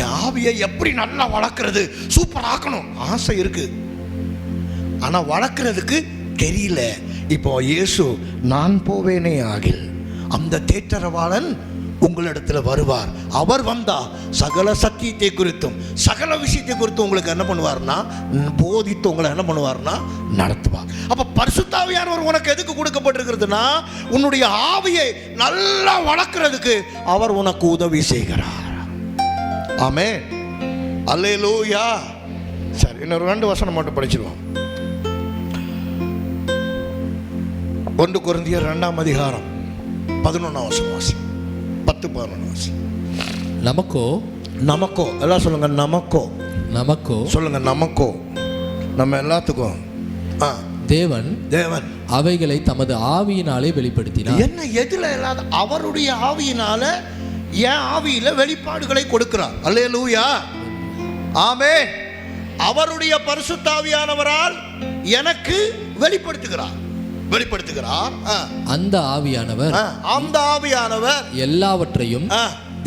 என் ஆவியை எப்படி நல்லா வளர்க்கறது, சூப்பர் ஆக்கணும் ஆசை இருக்கு, ஆனா வளர்க்கறதுக்கு தெரியல. இப்போ இயேசு நான் போவேனே ஆகில் அந்த தேற்றரவாளன் உங்களிடத்தில் வருவார். அவர் வந்தா சகல சத்தியத்தை குறித்தும் சகல விஷயத்தை குறித்தும் உங்களுக்கு என்ன பண்ணுவார்னா போதித்து உங்களை என்ன பண்ணுவார்னா நடத்துவார். அப்ப பரிசுத்த ஆவியானவர் உனக்கு எதுக்கு கொடுக்கப்பட்டிருக்கிறதுனா உன்னுடைய ஆவியை நல்லா வளர்க்கிறதுக்கு அவர் உனக்கு உதவி செய்கிறார். ஆமென். அல்லேலூயா. சரி, இன்னொரு 2 வசனம் மட்டும் படிச்சிருவோம். 1 கொரிந்தியர் 2ஆம் அதிகாரம் 11ஆம் வசனம் வாசி. 10-11 வாசி. நமக்கோ எல்லாம் சொல்லுங்க. நமக்கோ சொல்லுங்க. நமக்கோ நம்ம எல்லாத்துக்கும் தேவன் அவைகளை தமது ஆவியினாலே வெளிப்படுத்தினார். என்ன எதுல இல்லாத அவருடைய ஆவியினால என் ஆவியில வெளிப்பாடுகளை கொடுக்கிறார். அல்லேலூயா. ஆமென். அவருடைய பரிசுத்த ஆவியானவரால் எனக்கு வெளிப்படுத்துகிறார். அந்த ஆவியானவர் எல்லாவற்றையும்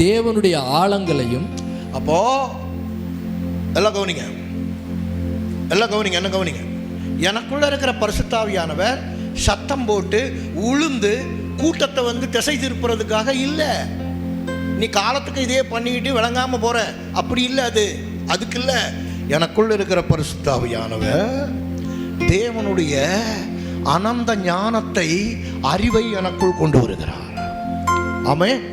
தேவனுடைய ஆழங்களையும். அப்போ எல்லாம் கவனிங்க. என்ன கவனிங்க. எனக்குள்ள இருக்கிற பரிசுத்த ஆவியானவர் சத்தம் போட்டு உளுந்து கூட்டத்தை வந்து திசை திருப்புறதுக்காக இல்லை. நீ காலத்துக்கு இதே பண்ணிக்கிட்டு விளங்காம போற அப்படி இல்லை. அதுக்கு இல்லை. எனக்குள்ள இருக்கிற பரிசுத்த ஆவியானவர் தேவனுடைய அனந்த ஞானத்தை, அறிவை எனக்குள் கொண்டு வருகிறார். ஆமென்.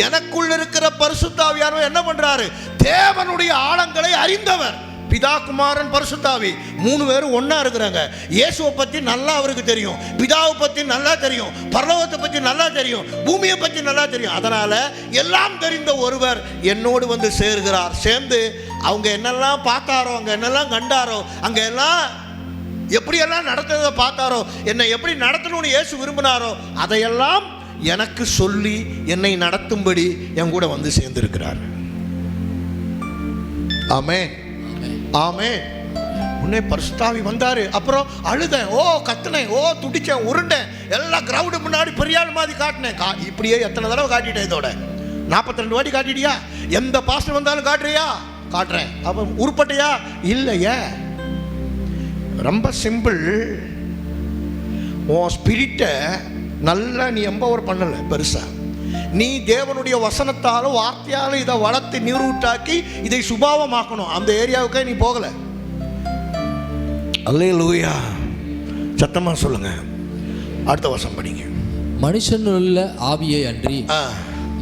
எனக்குள் இருக்கிற பரிசுத்த ஆவியானவர் என்ன பண்றாரு? தேவனுடைய ஆழங்களை அறிந்தவர். பிதா, குமாரன், பரிசுத்தாவி 3 பேரும் ஒன்றா இருக்கிறாங்க. இயேசுவை பற்றி நல்லா அவருக்கு தெரியும், பிதாவை பற்றி நல்லா தெரியும், பரலோகத்தை பற்றி நல்லா தெரியும், பூமியை பற்றி நல்லா தெரியும். அதனால் எல்லாம் தெரிந்த ஒருவர் என்னோடு வந்து சேர்கிறார். சேர்ந்து அவங்க என்னெல்லாம் பார்த்தாரோ, அங்கே என்னெல்லாம் கண்டாரோ, அங்கே எல்லாம் எப்படியெல்லாம் நடத்துறதை பார்த்தாரோ, என்னை எப்படி நடத்தணும்னு இயேசு விரும்பினாரோ அதையெல்லாம் எனக்கு சொல்லி என்னை நடத்தும்படி என் கூட வந்து சேர்ந்திருக்கிறார். ஆமென், ஆமென். உன்னை பரிசுத்தாவி வந்தாரு. அப்புறம் அழுதேன், ஓ கத்துனேன், ஓ துடிச்சேன், உருண்டேன், எல்லாம் கிரவுடு முன்னாடி பெரிய ஆள் மாதிரி காட்டினேன். இப்படியே எத்தனை தடவை காட்டிட்டேன்? இதோட 42 வாட்டி காட்டிட்டியா? எந்த பாஸ்டர் வந்தாலும் காட்டுறியா? காட்டுறேன். அப்போ உருப்பட்டையா? இல்லையே. ரொம்ப சிம்பிள். உன் ஸ்பிரிட்டை நல்லா நீ எம்பவர் பண்ணலை பெருசா. நீ தேவனுடைய வசனத்தாலும் வார்த்தையாலும் இதை வளர்த்து நீரூட்டாக்கி இதை சுபாவமாக்கணும். அந்த ஏரியாவுக்கே நீ போகலை. அல்லேலூயா. சத்தமா சொல்லுங்க. அடுத்த வசனம் படிங்க. மனுஷனுள்ள ஆவியை அன்றி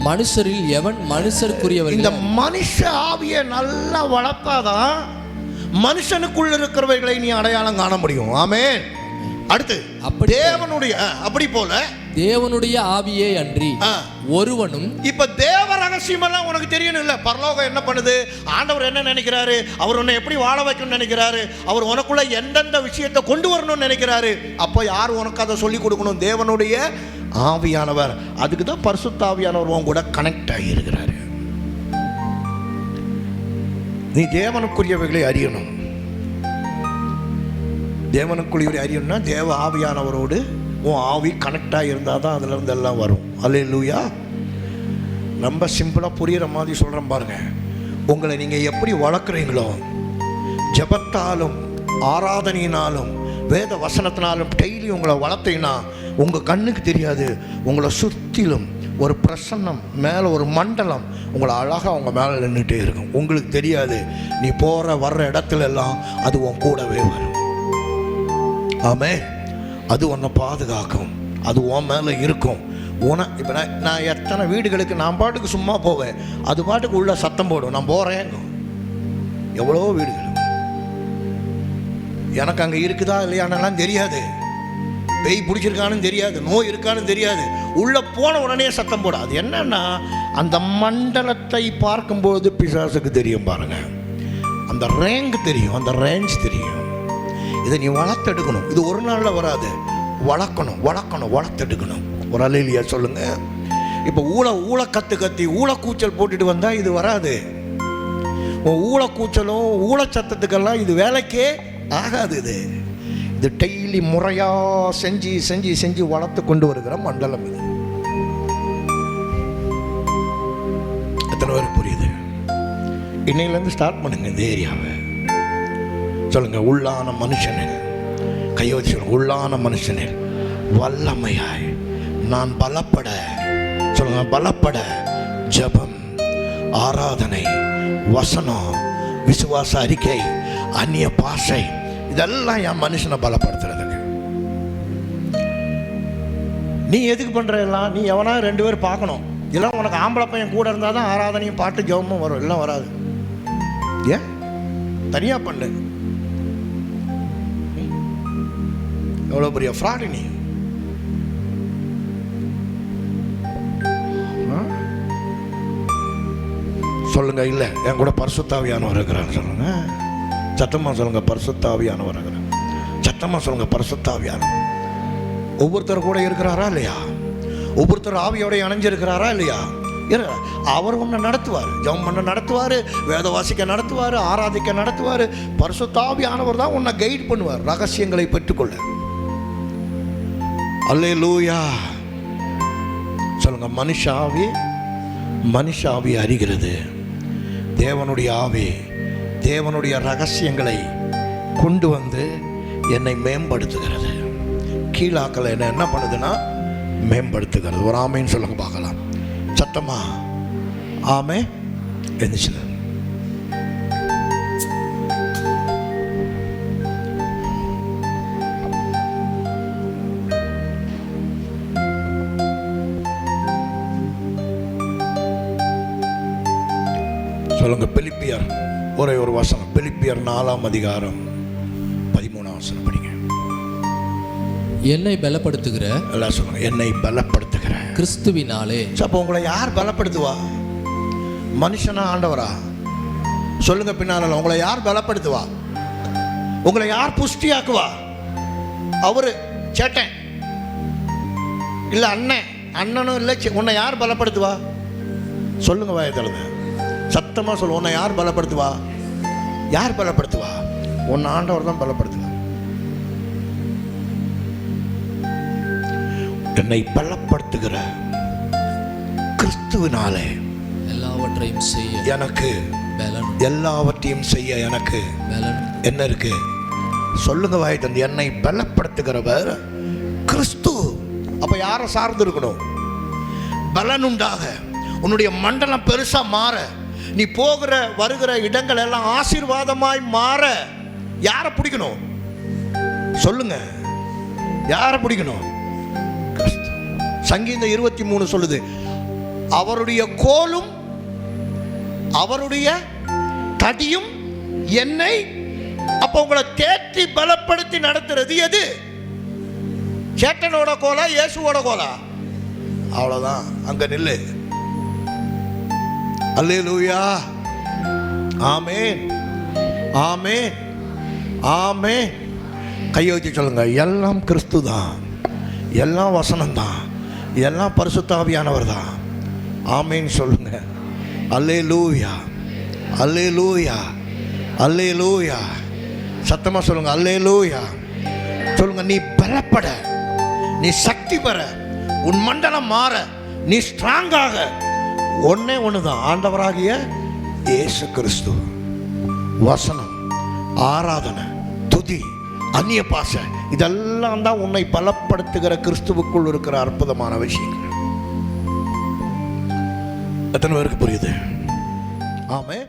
மனுஷரில் எவன் மனுஷருக்குரியவர்? இந்த மனுஷ ஆவியை நல்லா வளர்த்தாதான் மனுஷனுக்குள்ள இருக்கிறவைகளை நீ அடையாளம் காண முடியும். ஆமென். அடுத்து தேவனுடைய அப்படி போல தேவனுடைய ஆவியே அன்றி ஒருவனும். இப்ப தேவ ரகசியம் எல்லாம் உனக்கு தெரியணும் இல்ல? பரலோகம் என்ன பண்ணுது, ஆண்டவர் என்ன நினைக்கிறாரு, அவர் உன்னை எப்படி வாழ வைக்கணும்னு நினைக்கிறாரு, அவர் உனக்குள்ள எந்தெந்த விஷயத்தை கொண்டு வரணும்னு நினைக்கிறாரு. அப்போ யார் உனக்கு அதை சொல்லி கொடுக்கணும்? தேவனுடைய ஆவியானவர். அதுக்கு தான் பரிசுத்த ஆவியானவர் உன் கூட கனெக்ட் ஆகி இருக்கிறாரு. நீ தேவனுக்குரியவைகளை அறியணும். தேவனுக்குரியவரை அறியணும்னா தேவ ஆவியானவரோடு உன் ஆவி கனெக்டாக இருந்தால் தான் அதுலேருந்து எல்லாம் வரும். அல்லேலூயா. ரொம்ப சிம்பிளாக புரிகிற மாதிரி சொல்கிறேன் பாருங்க. உங்களை நீங்கள் எப்படி வளர்க்குறீங்களோ, ஜெபத்தாலும் ஆராதனையினாலும் வேத வசனத்தினாலும் டெய்லி உங்களை வளர்த்தீங்கன்னா உங்கள் கண்ணுக்கு தெரியாது, உங்களை சுற்றிலும் ஒரு பிரசன்னம், மேலே ஒரு மண்டலம் உங்களை அழகாக உங்கள் மேலே நின்றுட்டே இருக்கும். உங்களுக்கு தெரியாது, நீ போகிற வர்ற இடத்துல எல்லாம் அது உன் கூடவே வரும். ஆமே. அது உன்னை பாதுகாக்கும், அது உன் மேலே இருக்கும். இப்போ நான் எத்தனை வீடுகளுக்கு நான் பாட்டுக்கு சும்மா போவேன், அது பாட்டுக்கு உள்ள சத்தம் போடும், நான் போகிறேன். எவ்வளோ வீடுகள் எனக்கு அங்கே இருக்குதா இல்லையானலாம் தெரியாது, பேய் பிடிச்சிருக்கான்னு தெரியாது, நோய் இருக்கான்னு தெரியாது, உள்ளே போன உடனே சத்தம் போடும். அது என்னன்னா அந்த மண்டலத்தை பார்க்கும்போது பிசாசுக்கு தெரியும் பாருங்க, அந்த ரேங்க் தெரியும், அந்த ரேஞ்ச் தெரியும். இதை நீ வளர்த்தெடுக்கணும். இது ஒரு நாளில் வராது. வளர்க்கணும், வளர்க்கணும், வளர்த்தெடுக்கணும். ஒரு அல்லேலூயா சொல்லுங்க. இப்போ கத்தி ஊழக்கூச்சல் போட்டுட்டு வந்தால் இது வராது. ஊழக்கூச்சலும் ஊழச்சத்தத்துக்கெல்லாம் இது வேலைக்கே ஆகாது. இது டெய்லி முறையாக செஞ்சு செஞ்சு செஞ்சு வளர்த்து கொண்டு வருகிற மண்டலம் இது. எத்தனை பேருக்கு புரியுது? இன்னையிலேருந்து ஸ்டார்ட் பண்ணுங்க இந்த ஏரியாவை. சொல்லுங்க, உள்ளான மனுஷனில் கையோதி சொல்லுங்க, உள்ளான மனுஷனில் வல்லமையாய் நான் பலப்பட. சொல்லுங்க, பலப்பட ஜெபம், ஆராதனை, வசனம், விசுவாச அறிக்கை, அந்நிய பாஷை, இதெல்லாம் என் மனுஷனை பலப்படுத்துறதுக்கு. நீ எதுக்கு பண்ற எல்லாம்? நீ எவனா 2 பேர் பார்க்கணும். இதெல்லாம் உனக்கு ஆம்பளை பையன் கூட இருந்தால் தான் ஆராதனையும் பாட்டு ஜெபமும் வரும், எல்லாம் வராது. ஏன் தனியா பண்ணு? எவ்வளோ பெரிய ஃப்ராடு நீ. சொல்லுங்க, இல்லை என் கூட பரிசுத்த ஆவியானவர் இருக்கிறான்னு சொல்லுங்க. சத்தமாக சொல்லுங்க, பரிசுத்த ஆவியானவர் இருக்கிறார். சத்தமாக சொல்லுங்க, பரிசுத்த ஆவியானவர். ஒவ்வொருத்தர் கூட இருக்கிறாரா இல்லையா? ஒவ்வொருத்தர் ஆவியோட இணைஞ்சிருக்கிறாரா இல்லையா? அவர் ஒன்று நடத்துவார், ஜெபம் பண்ண நடத்துவார், வேத வாசிக்க நடத்துவார், ஆராதிக்க நடத்துவார். பரிசுத்த ஆவியானவர் தான் உன்னை கைட் பண்ணுவார் ரகசியங்களை பெற்றுக்கொள்ள. அல்லேலூயா சொல்லுங்க. மனுஷ ஆவி அறிகிறது, தேவனுடைய ஆவி தேவனுடைய ரகசியங்களை கொண்டு வந்து என்னை மேம்படுத்துகிறது. கீழாக்களை என்ன பண்ணுதுன்னா மேம்படுத்துகிறது. ஒரு ஆமைன்னு சொல்லுங்க பார்க்கலாம். சத்தமா ஆமே. எந்திரிச்சு சொல்லுங்க. பிலிப்பியர் ஒரே ஒரு வசனம். பிலிப்பியர் 4ஆம் அதிகாரம் 13ஆம் வசனம் படிங்க. என்னை பலப்படுத்துகிற, எல்லாம் சொல்லுங்க, என்னை பலப்படுத்துகிற கிறிஸ்துவினாலே. அப்போ உங்களை யார் பலப்படுத்துவா? மனுஷனா ஆண்டவரா? சொல்லுங்க பின்னால. உங்களை யார் பலப்படுத்துவா? உங்களை யார் புஷ்டியாக்குவா? அவரு சேட்டன் இல்ல, அண்ணனும் இல்லை. உன்னை யார் பலப்படுத்துவா? சொல்லுங்க வாயத்தழுங்க, சத்தமா சொல்லு. உன்னை யார் பலப்படுத்துவா? யார் பலப்படுத்துவா? உன்னை ஆண்டவர் தான் பலப்படுத்துவா. என்னை பலப்படுத்துகிற கிறிஸ்துவினாலே எல்லாவற்றையும் செய்ய எனக்கு பலன், எல்லாவற்றையும் செய்ய எனக்கு பலன் என்ன இருக்கு? சொல்லுங்க வாய் தந்து. என்னை பலப்படுத்துகிறவர் கிறிஸ்து. அப்ப யாரை சார்ந்து இருக்கணும்? பலன் உண்டாக, உன்னுடைய மண்டலம் பெருசா மாற, நீ போகிற வருகிற இடங்கள் எல்லாம் ஆசீர்வாதமாய் மாற யாரை பிடிக்கணும்? சொல்லுங்க, யாரை பிடிக்கணும்? சங்கீதம் 23 சொல்லுது, அவருடைய கோலும் அவருடைய தடியும் என்னை. அப்ப உங்களை தேற்றி பலப்படுத்தி நடத்துறது எது? சேட்டனோட கோலா, இயேசுவோட கோலா? அவ்வளவுதான். அங்க நில்லு. அல்லேலூயா, ஆமென், ஆமென், ஆமென். கையை வச்சு சொல்லுங்க, எல்லாம் கிறிஸ்து தான், எல்லாம் வசனம் தான், எல்லாம் பரிசுத்த ஆவியானவர் தான். ஆமென் சொல்லுங்க. அல்லேலூயா, அல்லேலூயா, அல்லேலூயா. சத்தமா சொல்லுங்க, அல்லேலூயா சொல்லுங்க. நீ பலப்பட, நீ சக்தி பெற, உன் மண்டலம் மாற, நீ ஸ்ட்ராங்காக ஒன்னே ஒண்ணுதான், ஆண்டவராகிய இயேசு கிறிஸ்து. வசனம், ஆராதனை, துதி, அந்நிய பாஷை, இதெல்லாம் தான் உன்னை பலப்படுத்துகிற கிறிஸ்துவுக்குள் இருக்கிற அற்புதமான விஷயங்கள். எத்தனை பேருக்கு புரியுது? ஆமென்.